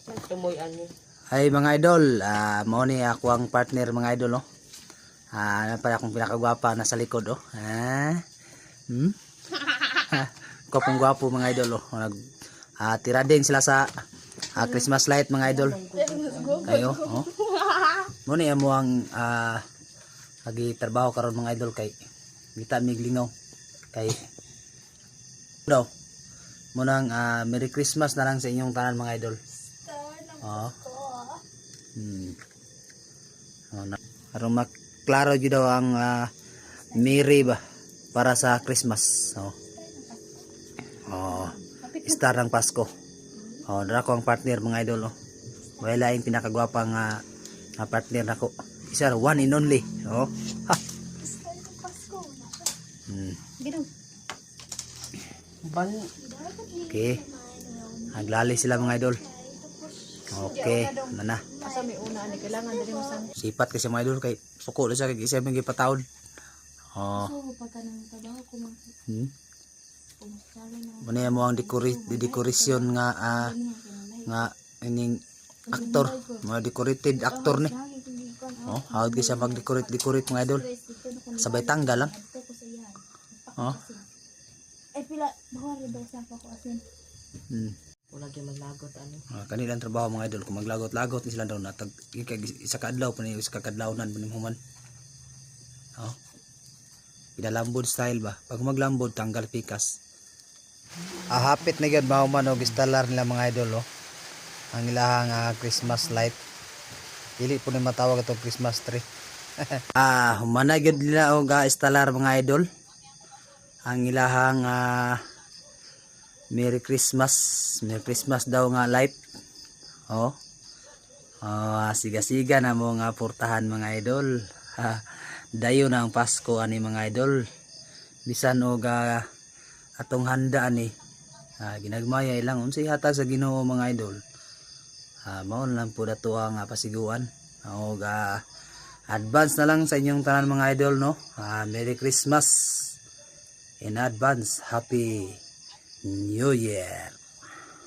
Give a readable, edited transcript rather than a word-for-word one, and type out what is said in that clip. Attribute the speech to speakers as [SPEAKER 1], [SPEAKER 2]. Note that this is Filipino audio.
[SPEAKER 1] Tumoy ani.
[SPEAKER 2] Ay mga idol, mao ni ako ang partner mga idol, no. Ano pala akong pinakagwapa nasa likod, oh. Ko pong gwapo mga idol, oh. Tira din sila sa Christmas light mga idol. Kayo, oh. Mo ni amo ang trabaho karon mga idol kay kita miglingaw kay daw. Mo nang Merry Christmas na lang sa inyong tanan mga idol. Oh. Aron maklaro jud daw ang Merry ba para sa Christmas. Star ng Pasko. Dara ko ang partner mga idol, oh. Wala yung pinakagwapang partner nako. Isa one and only. Okay. Naglali sila mga idol. Okay, na.
[SPEAKER 1] Asa may una ani kailangan diri mo sang.
[SPEAKER 2] Sipat kasi mga idol kay suko na siya kay isa may gipataon. Muna mo ang decoration nga ining actor, mga decorated actor ni. Hawag siya mag-decorate mga idol. Sabay tanggal lang.
[SPEAKER 3] Pila bahari daw sa ako asin.
[SPEAKER 1] Wala gyud maglagot ani.
[SPEAKER 2] Kanilang trabaho mga idol, kung maglagot-lagot ni sila daw natag isa ka adlaw pa ni isa ka kadlawnan pa ni human. Pinalambod style ba? Pag maglambod tanggal pikas. Hapit na gyud mahuman og installer nila mga idol, oh. Ang ilahang Christmas light. Dili po ni matawag atong Christmas tree. Humana gyud nila og installer mga idol. Ang ilahang Merry Christmas daw nga light. Siga-siga na mo nga portahan mga idol. Dayon ang Pasko ani mga idol. Bisan og atong handa ani. Ginagmaya lang unsay hatag sa Ginoo mga idol. Mao lang po dato ang pasiguan. Og advance na lang sa inyong tanan mga idol, no. Merry Christmas in advance. Happy New Year.